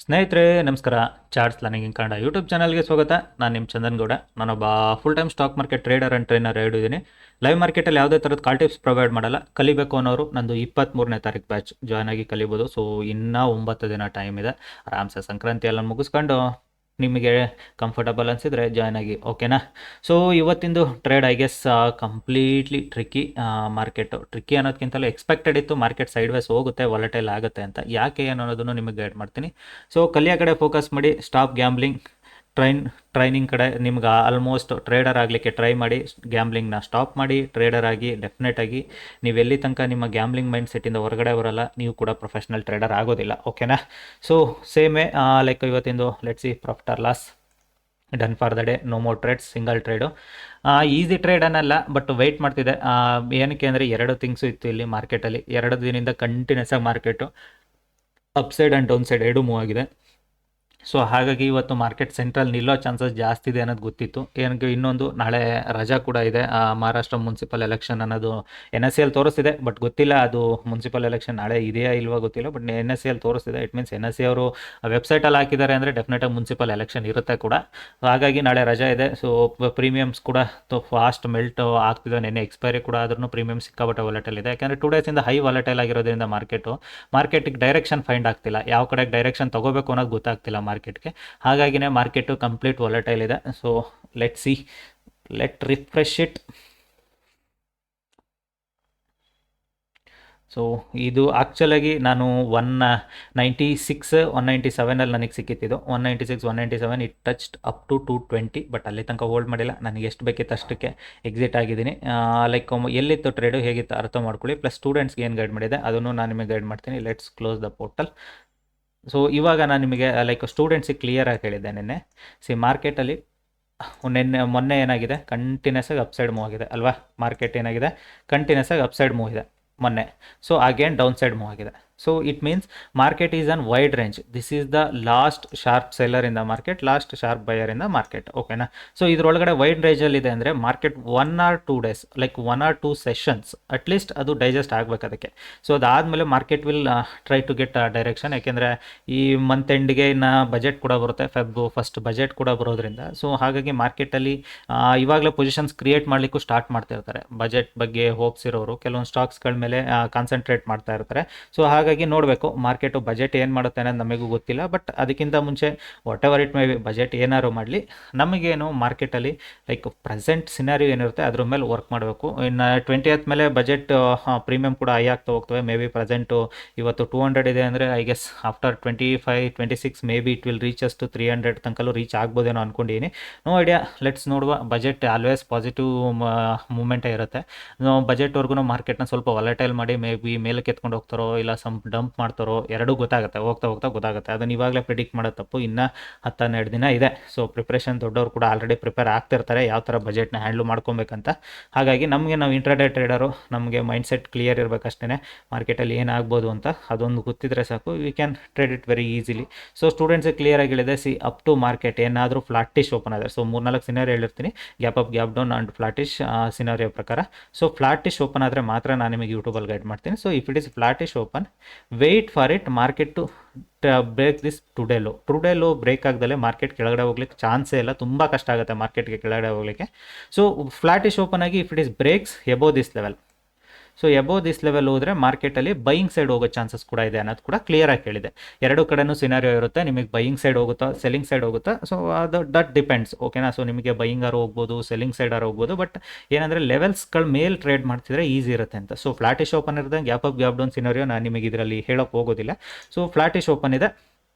ಸ್ನೇಹಿತರೆ ನಮಸ್ಕಾರ. Charts learning in Kannada YouTube ಚಾನಲ್ಗೆ ಸ್ವಾಗತ. ನಾನು ನಿಮ್ಮ ಚಂದನ್ ಗೌಡ. ನಾನೊಬ್ಬ full time stock market trader and trainer ಇದ್ದೀನಿ. ಲೈವ್ ಮಾರ್ಕೆಟಲ್ಲಿ ಯಾವುದೇ ಥರದ ಕಾಲ್ ಟಿಪ್ಸ್ ಪ್ರೊವೈಡ್ ಮಾಡಲ್ಲ. ಕಲಿಬೇಕು ಅನ್ನೋರು ನಂದು 23ನೇ ತಾರೀಕು ಬ್ಯಾಚ್ ಜಾಯ್ನ್ ಆಗಿ ಕಲಿಬೋದು. ಸೊ ಇನ್ನೂ 9 ದಿನ ಟೈಮ್ ಇದೆ. ಆರಾಮ್ಸೆ ಸಂಕ್ರಾಂತಿ ಎಲ್ಲ ಮುಗಿಸ್ಕೊಂಡು ನಿಮಗೆ ಕಂಫರ್ಟಬಲ್ ಅನಿಸಿದರೆ ಜಾಯ್ನ್ ಆಗಿ, ಓಕೆನಾ? ಸೊ ಇವತ್ತಿಂದು trade I guess completely tricky market. Tricky ಅನ್ನೋದಕ್ಕಿಂತಲೂ ಎಕ್ಸ್ಪೆಕ್ಟೆಡ್ ಇತ್ತು ಮಾರ್ಕೆಟ್ ಸೈಡ್ ವೇಸ್ ಹೋಗುತ್ತೆ, ವಾಲಟೈಲ್ ಆಗುತ್ತೆ ಅಂತ. ಯಾಕೆ ಅನ್ನೋದನ್ನು ನಿಮಗೆ ಗೈಡ್ ಮಾಡ್ತೀನಿ. ಸೊ ಕಲಿಯೋ ಕಡೆ ಫೋಕಸ್ ಮಾಡಿ, ಸ್ಟಾಪ್ ಗ್ಯಾಂಬ್ಲಿಂಗ್. ಟ್ರೈನಿಂಗ್ ಕಡೆ ನಿಮ್ಗೆ ಆಲ್ಮೋಸ್ಟ್ ಟ್ರೇಡರ್ ಆಗಲಿಕ್ಕೆ ಟ್ರೈ ಮಾಡಿ, ಗ್ಯಾಂಬ್ಲಿಂಗ್ನ ಸ್ಟಾಪ್ ಮಾಡಿ. ಟ್ರೇಡರ್ ಆಗಿ ಡೆಫಿನೆಟಾಗಿ ನೀವು ಎಲ್ಲಿ ತನಕ ನಿಮ್ಮ ಗ್ಯಾಂಬ್ಲಿಂಗ್ ಮೈಂಡ್ ಸೆಟ್ಟಿಂದ ಹೊರಗಡೆ ಬರಲ್ಲ, ನೀವು ಕೂಡ ಪ್ರೊಫೆಷ್ನಲ್ ಟ್ರೇಡರ್ ಆಗೋದಿಲ್ಲ, ಓಕೆನಾ? ಸೊ ಸೇಮೇ ಲೈಕ್ ಇವತ್ತಿಂದು let's see profit or loss, done for the day, no more trades, single trade. Easy trade ಅನ್ನಲ್ಲ, ಬಟ್ ವೆಯ್ಟ್ ಮಾಡ್ತಿದೆ. ಏನಕ್ಕೆ ಅಂದರೆ 2 ಥಿಂಗ್ಸು ಇತ್ತು ಇಲ್ಲಿ ಮಾರ್ಕೆಟಲ್ಲಿ. 2 ದಿನದಿಂದ ಕಂಟಿನ್ಯೂಸ್ ಆಗಿ market up side and down side 2 move ಆಗಿದೆ. ಸೊ ಹಾಗಾಗಿ ಇವತ್ತು ಮಾರ್ಕೆಟ್ ಸೆಂಟ್ರಲ್ ನಿಲ್ಲೋ ಚಾನ್ಸಸ್ ಜಾಸ್ತಿ ಇದೆ ಅನ್ನೋದು ಗೊತ್ತಿತ್ತು. ಏನಕ್ಕೆ ಇನ್ನೊಂದು ನಾಳೆ ರಜಾ ಕೂಡ ಇದೆ. ಮಹಾರಾಷ್ಟ್ರ ಮುನ್ಸಿಪಲ್ ಎಲೆಕ್ಷನ್ ಅನ್ನೋದು NSE ಅಲ್ಲಿ ತೋರಿಸ್ತಿದೆ, ಬಟ್ ಗೊತ್ತಿಲ್ಲ ಅದು ಮುನ್ಸಿಪಲ್ ಎಲೆಕ್ಷನ್ ನಾಳೆ ಇದೆಯಾ ಇಲ್ವಾ ಗೊತ್ತಿಲ್ಲ. ಬಟ್ NSE ಅಲ್ಲಿ ತೋರಿಸ್ತಿದೆ. ಇಟ್ ಮೀನ್ಸ್ NSE ಅವರು ವೆಬ್ಸೈಟಲ್ಲಿ ಹಾಕಿದ್ದಾರೆ ಅಂದರೆ ಡೆಫಿನೆಟಾಗಿ ಮುನ್ಸಿಪಲ್ ಎಲೆಕ್ಷನ್ ಇರುತ್ತೆ ಕೂಡ. ಹಾಗಾಗಿ ನಾಳೆ ರಜಾ ಇದೆ. ಸೊ ಪ್ರೀಮಿಯಮ್ಸ್ ಕೂಡ ಫಾಸ್ಟ್ ಮೆಲ್ಟ್ ಆಗ್ತಿದೆ. ನೆನ್ನೆ ಎಕ್ಸ್ಪೈರಿ ಕೂಡ ಆದ್ರೂ ಪ್ರೀಮಿಯಮ್ ಸಿಕ್ಕಾಬಟ್ಟೆ ವಾಲೆಟೈಲ್ ಇದೆ. ಯಾಕಂದರೆ 2 ಡೇಸಿಂದ ಹೈ ವಾಲೆಟೈಲ್ ಆಗಿರೋದ್ರಿಂದ ಮಾರ್ಕೆಟಿಗೆ ಡೈರೆಕ್ಷನ್ ಫೈಂಡ್ ಆಗ್ತಿಲ್ಲ. ಯಾವ ಕಡೆಗೆ ಡೈರೆಕ್ಷನ್ ತೊಗೋಬೇಕು ಅನ್ನೋದು ಗೊತ್ತಾಗ್ತಿಲ್ಲ ಮಾರ್ಕೆಟ್ಗೆ. ಹಾಗಾಗಿನೇ ಮಾರ್ಕೆಟು ಕಂಪ್ಲೀಟ್ ವಾಲಟೈಲ್ ಇದೆ. So let refresh it. So ಇದು ಆ್ಯಕ್ಚುಲಾಗಿ ನಾನು 196 197 ನನಗೆ ಸಿಕ್ಕಿತ್ತು. 196 197 it touched up to 220, but ಅಲ್ಲಿ ತನಕ ಹೋಲ್ಡ್ ಮಾಡಿಲ್ಲ. ನನಗೆ ಎಷ್ಟು ಬೇಕಿತ್ತು ಅಷ್ಟಕ್ಕೆ ಎಕ್ಸಿಟ್ ಆಗಿದ್ದೀನಿ. ಲೈಕ್ ಎಲ್ಲಿತ್ತು ಟ್ರೇಡು, ಹೇಗಿತ್ತು ಅರ್ಥ ಮಾಡ್ಕೊಳ್ಳಿ. ಪ್ಲಸ್ ಸ್ಟೂಡೆಂಟ್ಸ್ಗೆ ಏನು ಗೈಡ್ ಮಾಡಿದೆ ಅದನ್ನು ನಾನು ನಿಮಗೆ ಗೈಡ್ ಮಾಡ್ತೀನಿ. Let's close the portal. So ಇವಾಗ ನಾನು ನಿಮಗೆ ಲೈಕ್ ಸ್ಟೂಡೆಂಟ್ಸಿಗೆ ಕ್ಲಿಯರಾಗಿ ಹೇಳಿದ್ದೆ ನಿನ್ನೆ. ಮಾರ್ಕೆಟಲ್ಲಿ ಮೊನ್ನೆ ಏನಾಗಿದೆ, ಕಂಟಿನ್ಯೂಸ್ ಆಗಿ ಅಪ್ಸೈಡ್ ಮೂವ್ ಆಗಿದೆ ಅಲ್ವಾ? ಮಾರ್ಕೆಟ್ ಏನಾಗಿದೆ, ಕಂಟಿನ್ಯೂಸ್ ಆಗಿ ಅಪ್ಸೈಡ್ ಮೂವ್ ಇದೆ ಮೊನ್ನೆ. So again down side move ಆಗಿದೆ. So it means market is on wide range. This is the last sharp seller in the market, last sharp buyer in the market, ಓಕೆನಾ? So ಇದರೊಳಗಡೆ wide ರೇಂಜಲ್ಲಿ ಇದೆ ಅಂದರೆ market 1 or 2 days, like 1 or 2 sessions at least ಅದು digest ಆಗಬೇಕು ಅದಕ್ಕೆ. So ಅದಾದಮೇಲೆ market will try to get direction. ಯಾಕೆಂದರೆ ಈ ಮಂತ್ ಎಂಡ್ಗೆ ಇನ್ನು ಬಜೆಟ್ ಕೂಡ ಬರುತ್ತೆ, ಫಸ್ಟ್ ಬಜೆಟ್ ಕೂಡ ಬರೋದ್ರಿಂದ. ಸೊ ಹಾಗಾಗಿ ಮಾರ್ಕೆಟಲ್ಲಿ ಇವಾಗಲೇ ಪೊಸಿಷನ್ಸ್ ಕ್ರಿಯೇಟ್ ಮಾಡಲಿಕ್ಕೂ ಸ್ಟಾರ್ಟ್ ಮಾಡ್ತಿರ್ತಾರೆ. ಬಜೆಟ್ ಬಗ್ಗೆ ಹೋಪ್ಸ್ ಇರೋರು ಕೆಲವೊಂದು ಸ್ಟಾಕ್ಸ್ಗಳ ಮೇಲೆ ಕಾನ್ಸಂಟ್ರೇಟ್ ಮಾಡ್ತಾ ಇರ್ತಾರೆ. ಸೊ ಹಾಗಾಗಿ ನೋಡಬೇಕು ಮಾರ್ಕೆಟು ಬಜೆಟ್ ಏನು ಮಾಡುತ್ತೆ ಅನ್ನೋದು ನಮಗೂ ಗೊತ್ತಿಲ್ಲ. ಬಟ್ ಅದಕ್ಕಿಂತ ಮುಂಚೆ what ever it may be, budget ಏನಾದ್ರು ಮಾಡಲಿ, ನಮಗೇನು ಮಾರ್ಕೆಟಲ್ಲಿ ಲೈಕ್ ಪ್ರೆಸೆಂಟ್ ಸಿನಾರಿಯೋ ಏನಿರುತ್ತೆ ಅದ್ರ ಮೇಲೆ ವರ್ಕ್ ಮಾಡಬೇಕು. ಇನ್ನು 20th ಮೇಲೆ ಬಜೆಟ್ ಪ್ರೀಮಿಯಮ್ ಕೂಡ ಹೈ ಆಗ್ತಾ ಹೋಗ್ತವೆ. ಮೇ ಬಿ ಪ್ರೆಸೆಂಟು ಇವತ್ತು 200 ಇದೆ ಅಂದರೆ I guess after 25-26 may be it will reaches to 300 ತನಕಲ್ಲೂ ರೀಚ್ ಆಗ್ಬೋದೇನೋ ಅಂದ್ಕೊಂಡಿದ್ದೀನಿ. ನೋ ಐಡಿಯಾ, ಲೆಟ್ಸ್ ನೋಡುವ. ಬಜೆಟ್ ಆಲ್ವೇಸ್ ಪಾಸಿಟಿವ್ ಮೂಮೆಂಟೇ ಇರುತ್ತೆ. ಬಜೆಟ್ವರೆಗೂ ಮಾರ್ಕೆಟ್ನ ಸ್ವಲ್ಪ ವಾಲಟೈಲ್ ಮಾಡಿ ಮೇ ಬಿ ಮೇಲಕ್ಕೆ ಎತ್ಕೊಂಡು ಹೋಗ್ತಾರೋ ಇಲ್ಲ ಡಂಪ್ ಮಾಡ್ತಾರೋ, ಎರಡೂ ಗೊತ್ತಾಗುತ್ತೆ. ಹೋಗ್ತಾ ಗೊತ್ತಾಗುತ್ತೆ. ಅದನ್ನು ಇವಾಗಲೇ ಪ್ರಿಡಿಕ್ಟ್ ಮಾಡೋದು ತಪ್ಪು. ಇನ್ನು 10-12 ದಿನ ಇದೆ. ಸೊ ಪ್ರಿಪ್ರೇಷನ್ ದೊಡ್ಡವರು ಕೂಡ ಆಲ್ರೆಡಿ ಪ್ರಿಪೇರ್ ಆಗ್ತಿರ್ತಾರೆ ಯಾವ ಥರ ಬಜೆಟ್ನ ಹ್ಯಾಂಡ್ಲ್ ಮಾಡ್ಕೊಬೇಕಂತ. ಹಾಗಾಗಿ ನಾವು ಇಂಟ್ರಾಡೇ ಟ್ರೇಡರು, ನಮಗೆ ಮೈಂಡ್ ಸೆಟ್ ಕ್ಲಿಯರ್ ಇರಬೇಕಷ್ಟೇ. ಮಾರ್ಕೆಟಲ್ಲಿ ಏನಾಗ್ಬೋದು ಅಂತ ಅದೊಂದು ಗೊತ್ತಿದ್ರೆ ಸಾಕು, we can trade it very easily. So ಸ್ಟೂಡೆಂಟ್ಸಿಗೆ ಕ್ಲಿಯರ್ ಆಗಿಳಿದೆ. ಅಪ್ ಟು ಮಾರ್ಕೆಟ್ ಏನಾದರೂ ಫ್ಲಾಟಿಶ್ ಓಪನ್ ಆದರೆ, ಸೊ 3-4 ಸಿನಾರಿಯೋ ಹೇಳಿರ್ತೀನಿ, gap up, gap down and flattish scenario ಪ್ರಕಾರ. ಸೊ ಫ್ಲಾಟಿಶ್ ಓಪನ್ ಆದರೆ ಮಾತ್ರ ನಾನು ನಿಮಗೆ ಯೂಟ್ಯೂಬಲ್ಲಿ ಗೈಡ್ ಮಾಡ್ತೀನಿ. So if it is flattish open, wait for it market to break this today low break ಆಗದಲ್ಲೇ market ಕೆಳಗಡೆ ಹೋಗ್ಲಿಕ್ಕೆ ಚಾನ್ಸೇ ಇಲ್ಲ. ತುಂಬ ಕಷ್ಟ ಆಗುತ್ತೆ ಮಾರ್ಕೆಟ್ಗೆ ಕೆಳಗಡೆ ಹೋಗ್ಲಿಕ್ಕೆ. ಸೊ ಫ್ಲಾಟಿಶ್ ಓಪನ್ ಆಗಿ if it is breaks above this level, so above this level ಹೋದರೆ ಮಾರ್ಕೆಟಲ್ಲಿ ಬೈಯಿಂಗ್ ಸೈಡ್ ಹೋಗೋ ಚಾನ್ಸಸ್ ಕೂಡ ಇದೆ ಅನ್ನೋದು ಕೂಡ ಕ್ಲಿಯರಾಗಿ ಹೇಳಿದೆ. 2 ಕಡೆನೂ ಸಿನಾರಿಯೋ ಇರುತ್ತೆ. ನಿಮಗೆ ಬೈಯಿಂಗ್ ಸೈಡ್ ಹೋಗುತ್ತಾ, ಸೆಲ್ಲಿಂಗ್ ಸೈಡ್ ಹೋಗುತ್ತಾ, ಸೊ ಅದು ದಟ್ ಡಿಪೆಂಡ್ಸ್, ಓಕೆನಾ? ಸೊ ನಿಮಗೆ ಬೈಯಿಂಗ್ ಆರು ಹೋಗ್ಬೋದು, ಸೆಲ್ಲಿಂಗ್ ಸೈಡ್ ಆರು ಹೋಗ್ಬೋದು. ಬಟ್ ಏನಂದರೆ ಲೆವೆಲ್ಸ್ಗಳ ಮೇಲೆ ಟ್ರೇಡ್ ಮಾಡ್ತಿದ್ರೆ ಈಸಿ ಇರುತ್ತೆ ಅಂತ. ಸೊ ಫ್ಲಾಟಿಶ್ ಓಪನ್ ಇರುತ್ತೆ, gap up gap down scenario ನಾನು ನಿಮಗೆ ಇದರಲ್ಲಿ ಹೇಳೋಕ್ಕೆ ಹೋಗೋದಿಲ್ಲ. ಸೊ ಫ್ಲಾಟಿಶ್ ಓಪನ್ ಇದೆ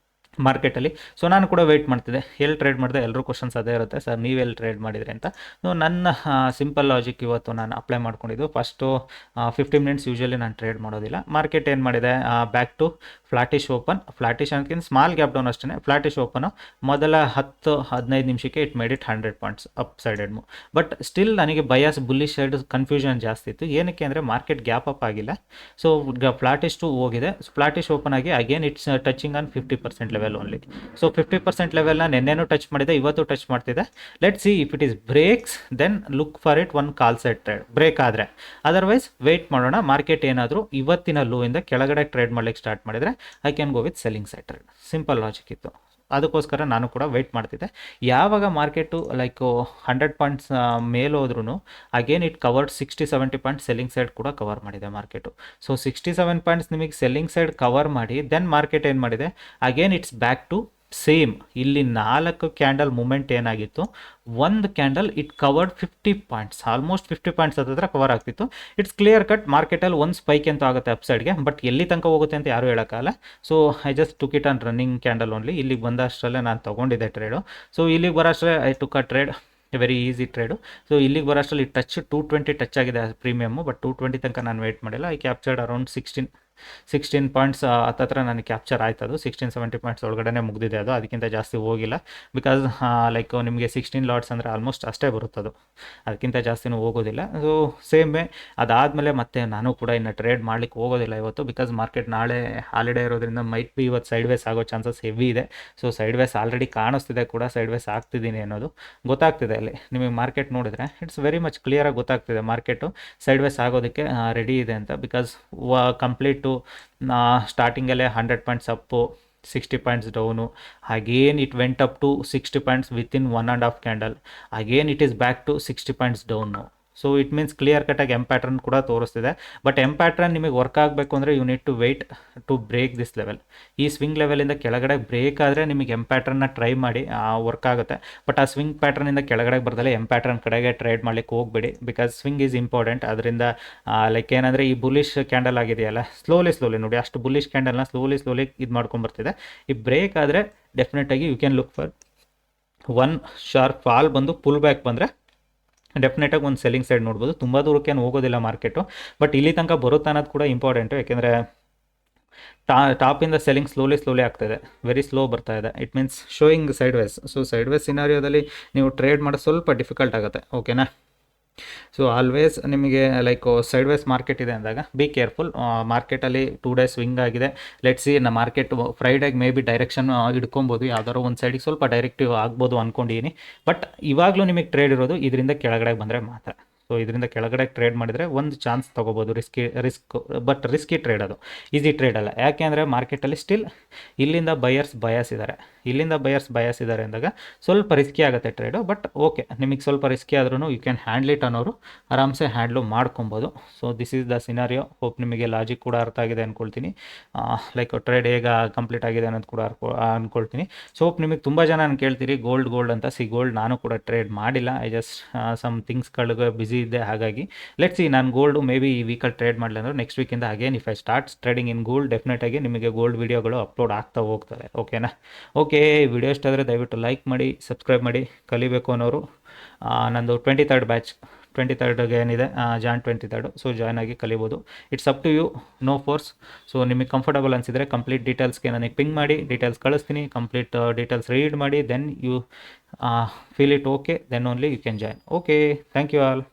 ಮಾರ್ಕೆಟಲ್ಲಿ. ಸೊ ನಾನು ಕೂಡ ವೆಯ್ಟ್ ಮಾಡ್ತಿದ್ದೆ, ಎಲ್ಲಿ ಟ್ರೇಡ್ ಮಾಡಿದೆ. ಎಲ್ಲರೂ ಕ್ವಶನ್ಸ್ ಅದೇ ಇರುತ್ತೆ, ಸರ್ ನೀವೆಲ್ಲಿ ಟ್ರೇಡ್ ಮಾಡಿದ್ರಿ ಅಂತ. ನನ್ನ ಸಿಂಪಲ್ ಲಾಜಿಕ್ ಇವತ್ತು ನಾನು ಅಪ್ಲೈ ಮಾಡ್ಕೊಂಡಿದ್ದು, ಫಸ್ಟು 15 ಮಿನಿಟ್ಸ್ ಯೂಶ್ವಲಿ ನಾನು ಟ್ರೇಡ್ ಮಾಡೋದಿಲ್ಲ. ಮಾರ್ಕೆಟ್ ಏನು ಮಾಡಿದೆ, back to flattish open. Flattish ಅನ್ನೋದಕ್ಕಿಂತ ಸ್ಮಾಲ್ ಗ್ಯಾಪ್ ಡೌನ್ ಅಷ್ಟೇ. ಫ್ಲಾಟಿಶ್ ಓಪನು ಮೊದಲ 10-15 ನಿಮಿಷಕ್ಕೆ it made it 100 points up sided move. But still ನನಗೆ ಬಯಾಸ್ ಬುಲ್ಲಿಶ್ ಸೈಡ್ ಕನ್ಫ್ಯೂಷನ್ ಜಾಸ್ತಿ ಇತ್ತು. ಏನಕ್ಕೆ ಅಂದರೆ ಮಾರ್ಕೆಟ್ ಗ್ಯಾಪ್ ಅಪ್ ಆಗಿಲ್ಲ. ಸೊ ಫ್ಲಾಟಿಶ್ ಟು ಹೋಗಿದೆ, ಫ್ಲಾಟಿಶ್ ಓಪನ್ ಆಗಿ again it's touching on 50% level. Level only. So 50% ಲೆವೆಲ್ನ ನಿನ್ನೆನೂ touch ಮಾಡಿದೆ, ಇವತ್ತು ಟಚ್ ಮಾಡ್ತಿದೆ. Let see if it is breaks then look for it one call side trade break ಆದರೆ. Otherwise wait ಮಾಡೋಣ. Market ಏನಾದರೂ ಇವತ್ತಿನ low ಇಂದ ಕೆಳಗಡೆ ಟ್ರೇಡ್ ಮಾಡ್ಲಿಕ್ಕೆ ಸ್ಟಾರ್ಟ್ ಮಾಡಿದರೆ I can go with selling side trade. Simple logic ಇತ್ತು. ಅದಕ್ಕೋಸ್ಕರ ನಾನು ಕೂಡ ವೆಯ್ಟ್ ಮಾಡ್ತಿದ್ದೆ. ಯಾವಾಗ ಮಾರ್ಕೆಟು ಲೈಕ್ 100 ಪಾಯಿಂಟ್ಸ್ ಮೇಲೋದ್ರೂ again it covered 60-70 points selling side ಕೂಡ ಕವರ್ ಮಾಡಿದೆ ಮಾರ್ಕೆಟು. ಸೊ 67 ಪಾಯಿಂಟ್ಸ್ ನಿಮಗೆ ಸೆಲ್ಲಿಂಗ್ ಸೈಡ್ ಕವರ್ ಮಾಡಿ ದೆನ್ ಮಾರ್ಕೆಟ್ ಏನು ಮಾಡಿದೆ, again it's back to same. ಇಲ್ಲಿ 4 ಕ್ಯಾಂಡಲ್ ಮೂಮೆಂಟ್ ಏನಾಗಿತ್ತು, ಒಂದು candle it covered 50 points, almost 50 points ಹತ್ತಿರ ಕವರ್ ಆಗ್ತಿತ್ತು. ಇಟ್ಸ್ ಕ್ಲಿಯರ್ ಕಟ್ ಮಾರ್ಕೆಟಲ್ಲಿ ಒಂದು ಸ್ಪೈಕ್ ಅಂತೂ ಆಗುತ್ತೆ ಅಪ್ಸೈಡ್ಗೆ, ಬಟ್ ಎಲ್ಲಿ ತನಕ ಹೋಗುತ್ತೆ ಅಂತ ಯಾರೂ ಹೇಳೋಕ್ಕಲ್ಲ. So I just took it on running candle only. ಇಲ್ಲಿಗೆ ಬಂದಷ್ಟರಲ್ಲೇ ನಾನು ತೊಗೊಂಡಿದ್ದೆ ಟ್ರೇಡು. ಸೊ ಇಲ್ಲಿಗೆ ಬರೋಷ್ಟರೇ I took a trade, very easy trade. So ಇಲ್ಲಿಗೆ ಬರೋಷ್ಟರಲ್ಲಿ ಟಚ್ 220 ಟಚ್ ಆಗಿದೆ ಪ್ರೀಮಿಯಮ್ಮು, ಬಟ್ 220 ತನಕ ನಾನು ವೆಯ್ಟ್ ಮಾಡಿಲ್ಲ. ಐ ಕ್ಯಾಪ್ಚರ್ಡ್ ಅರೌಂಡ್ 16 ಪಾಯಿಂಟ್ಸ್ ಹತ್ತತ್ರ ನನಗೆ ಕ್ಯಾಪ್ಚರ್ ಆಯ್ತು. ಅದು 16-70 ಪಾಯಿಂಟ್ಸ್ ಒಳಗಡೆ ಮುಗಿದಿದೆ. ಅದು ಅದಕ್ಕಿಂತ ಜಾಸ್ತಿ ಹೋಗಿಲ್ಲ. ಬಿಕಾಸ್ ಲೈಕ್ ನಿಮಗೆ 16 ಲಾಟ್ಸ್ ಅಂದರೆ ಆಲ್ಮೋಸ್ಟ್ ಅಷ್ಟೇ ಬರುತ್ತದು, ಅದಕ್ಕಿಂತ ಜಾಸ್ತಿನೂ ಹೋಗೋದಿಲ್ಲ. ಸೊ ಸೇಮ್ ವೇ ಅದಾದಮೇಲೆ ಮತ್ತೆ ನಾನು ಕೂಡ ಇನ್ನು ಟ್ರೇಡ್ ಮಾಡಲಿಕ್ಕೆ ಹೋಗೋದಿಲ್ಲ ಇವತ್ತು. ಬಿಕಾಸ್ ಮಾರ್ಕೆಟ್ ನಾಳೆ ಹಾಲಿಡೇ ಇರೋದ್ರಿಂದ ಮೈಟ್ ಬಿ ಇವತ್ತು ಸೈಡ್ ವೇಸ್ ಆಗೋ ಚಾನ್ಸಸ್ ಹೆವಿ ಇದೆ. ಸೊ ಸೈಡ್ ವೇಸ್ ಆಲ್ರೆಡಿ ಕಾಣಿಸ್ತಿದೆ ಕೂಡ, ಸೈಡ್ ವೇಸ್ ಆಗ್ತಿದ್ದೀನಿ ಅನ್ನೋದು ಗೊತ್ತಾಗ್ತಿದೆ. ಅಲ್ಲಿ ನಿಮಗೆ ಮಾರ್ಕೆಟ್ ನೋಡಿದ್ರೆ ಇಟ್ಸ್ ವೆರಿ ಮಚ್ ಕ್ಲಿಯರಾಗಿ ಗೊತ್ತಾಗ್ತಿದೆ ಮಾರ್ಕೆಟು ಸೈಡ್ ವೇಸ್ ಆಗೋದಕ್ಕೆ ರೆಡಿ ಇದೆ ಅಂತ. ಬಿಕಾಸ್ ಕಂಪ್ಲೀಟು ಸ್ಟಾರ್ಟಿಂಗಲ್ಲೇ 100 points up, 60 points down, again it went up to 60 points within 1.5 candle, again it is back to 60 points down. So it means clear ಕಟಾಗಿ M pattern ಕೂಡ ತೋರಿಸ್ತಿದೆ. But M pattern ನಿಮಗೆ work ಆಗಬೇಕು ಅಂದರೆ you need to wait to break this level. ಈ swing ಲೆವೆಲಿಂದ ಕೆಳಗಡೆ break ಆದರೆ ನಿಮಗೆ ಎಮ್ ಪ್ಯಾಟ್ರನ್ನ ಟ್ರೈ ಮಾಡಿ, ವರ್ಕ್ ಆಗುತ್ತೆ. ಬಟ್ ಆ ಸ್ವಿಂಗ್ ಪ್ಯಾಟ್ರನಿಂದ ಕೆಳಗಡೆ ಬರ್ದಲೆ ಎಮ್ ಪ್ಯಾಟ್ರನ್ ಕಡೆಗೆ ಟ್ರೇಡ್ ಮಾಡಲಿಕ್ಕೆ ಹೋಗಬೇಡಿ. Because swing is important. ಅದರಿಂದ ಲೈಕ್ ಏನಂದರೆ ಈ ಬುಲಿಶ್ ಕ್ಯಾಂಡಲ್ ಆಗಿದೆಯಲ್ಲ, ಸ್ಲೋಲಿ ನೋಡಿ ಅಷ್ಟು ಬುಲಿಶ್ ಕ್ಯಾಂಡಲ್ನ ಸ್ಲೋಲಿ ಇದು ಮಾಡ್ಕೊಂಬರ್ತಿದೆ. ಈ ಬ್ರೇಕ್ ಆದರೆ ಡೆಫಿನೆಟಾಗಿ you can look for one sharp fall ಬಂದು ಪುಲ್ ಬ್ಯಾಕ್ ಬಂದರೆ ಡೆಫಿನೆಟಾಗಿ ಒಂದು ಸೆಲ್ಲಿಂಗ್ ಸೈಡ್ ನೋಡ್ಬೋದು. ತುಂಬ ದೂರಕ್ಕೇನು ಹೋಗೋದಿಲ್ಲ ಮಾರ್ಕೆಟು, ಬಟ್ ಇಲ್ಲಿ ತನಕ ಬರುತ್ತೆ ಅನ್ನೋದು ಕೂಡ ಇಂಪಾರ್ಟೆಂಟು. ಯಾಕೆಂದರೆ ಟಾಪಿಂದ ಸೆಲ್ಲಿಂಗ್ ಸ್ಲೋಲಿ ಆಗ್ತಾಯಿದೆ, ವೆರಿ ಸ್ಲೋ ಬರ್ತಾ ಇದೆ. It means showing sideways. So sideways ಸಿನಾರಿಯೋದಲ್ಲಿ ನೀವು ಟ್ರೇಡ್ ಮಾಡೋದು ಸ್ವಲ್ಪ ಡಿಫಿಕಲ್ಟ್ ಆಗುತ್ತೆ. ಓಕೆನಾ? ಸೊ ಆಲ್ವೇಸ್ ನಿಮಗೆ ಲೈಕ್ ಸೈಡ್ ವೇಸ್ ಮಾರ್ಕೆಟ್ ಇದೆ ಅಂದಾಗ ಬಿ ಕೇರ್ಫುಲ್. ಮಾರ್ಕೆಟಲ್ಲಿ 2 ಡೇಸ್ ಸ್ವಿಂಗ್ ಆಗಿದೆ. ಲೆಟ್ಸ್ ಸಿ ನಮ್ಮ ಮಾರ್ಕೆಟ್ ಫ್ರೈಡೇಗೆ ಮೇ ಬಿ ಡೈರೆಕ್ಷನ್ ಹಿಡ್ಕೊಬೋದು, ಯಾವ್ದಾದ್ರು ಒಂದು ಸೈಡಿಗೆ ಸ್ವಲ್ಪ ಡೈರೆಕ್ಟಿವ್ ಆಗ್ಬೋದು ಅಂದ್ಕೊಂಡಿದ್ದೀನಿ. ಬಟ್ ಇವಾಗಲೂ ನಿಮಗೆ ಟ್ರೇಡ್ ಇರೋದು ಇದರಿಂದ ಕೆಳಗಡೆ ಬಂದರೆ ಮಾತ್ರ. ಸೊ ಇದರಿಂದ ಕೆಳಗಡೆ ಟ್ರೇಡ್ ಮಾಡಿದರೆ ಒಂದು ಚಾನ್ಸ್ ತೊಗೋಬೋದು. ಬಟ್ ರಿಸ್ಕಿ ಟ್ರೇಡ್, ಅದು ಈಸಿ ಟ್ರೇಡ್ ಅಲ್ಲ. ಯಾಕೆ ಅಂದರೆ ಮಾರ್ಕೆಟಲ್ಲಿ ಸ್ಟಿಲ್ ಇಲ್ಲಿಂದ ಬಯರ್ಸ್ ಬಯಾಸ್ ಇದ್ದಾರೆ ಅಂದಾಗ ಸ್ವಲ್ಪ ರಿಸ್ಕಿ ಆಗುತ್ತೆ ಟ್ರೇಡು. ಬಟ್ ಓಕೆ, ನಿಮಗೆ ಸ್ವಲ್ಪ ರಿಸ್ಕಿ ಆದ್ರೂ ಯು ಕ್ಯಾನ್ ಹ್ಯಾಂಡ್ಲ್ ಇಟ್ ಅನ್ನೋರು ಆರಾಮ್ಸೆ ಹ್ಯಾಂಡ್ಲು ಮಾಡ್ಕೊಬೋದು. So this is the scenario. Hope ನಿಮಗೆ ಲಾಜಿಕ್ ಕೂಡ ಅರ್ಥ ಆಗಿದೆ ಅಂದ್ಕೊಳ್ತೀನಿ. ಲೈಕ್ ಟ್ರೇಡ್ ಹೇಗೆ ಕಂಪ್ಲೀಟ್ ಆಗಿದೆ ಅನ್ನೋದು ಕೂಡ ಅಂದ್ಕೊಳ್ತೀನಿ. ಸೊ ಹೋಪ್ ನಿಮಗೆ ತುಂಬ ಜನ ನಾನು ಕೇಳ್ತೀರಿ ಗೋಲ್ಡ್ ಅಂತ. ಗೋಲ್ಡ್ ನಾನು ಕೂಡ ಟ್ರೇಡ್ ಮಾಡಿಲ್ಲ. ಐ ಜಸ್ಟ್ ಸಮ್ ಥಿಂಗ್ಸ್ಗಳಿಗೆ ಬ್ಯುಸಿ ಇದ್ದೆ. ಹಾಗಾಗಿ ಲೆಟ್ಸ್ ಸಿ, ನಾನು ಗೋಲ್ಡು ಮೇ ಬಿ ಈ ವೀಕಲ್ಲಿ ಟ್ರೇಡ್ ಮಾಡಲಿ ಅಂದರೆ ನೆಕ್ಸ್ಟ್ ವೀಕಿಂದ again if I start trading in gold, ಡೆಫಿನೆಟಾಗಿ ನಿಮಗೆ ಗೋಲ್ಡ್ ವೀಡಿಯೋಗಳು ಅಪ್ಲೋಡ್ ಆಗ್ತಾ ಹೋಗ್ತವೆ. ಓಕೆನಾ? ಓಕೆ, ವಿಡಿಯೋ ಇಷ್ಟ ಆದರೆ ದಯವಿಟ್ಟು ಲೈಕ್ ಮಾಡಿ, ಸಬ್ಸ್ಕ್ರೈಬ್ ಮಾಡಿ. ಕಲಿಬೇಕು ಅನ್ನೋರು ನಂದು 23rd ಬ್ಯಾಚ್ 23rd ಏನಿದೆ, ಜಾನ್ 23rd. ಸೊ ಜಾಯ್ನ್ ಆಗಿ ಕಲಿಬೋದು. It's up to you, no force. So ನಿಮಗೆ ಕಂಫರ್ಟಬಲ್ ಅನಿಸಿದರೆ ಕಂಪ್ಲೀಟ್ ಡೀಟೇಲ್ಸ್ಗೆ ನನಗೆ ಪಿಂಗ್ ಮಾಡಿ, ಡೀಟೇಲ್ಸ್ ಕಳಿಸ್ತೀನಿ. ಕಂಪ್ಲೀಟ್ ಡೀಟೇಲ್ಸ್ ರೀಡ್ ಮಾಡಿ, then you feel it okay, then only you can join. Okay, thank you all.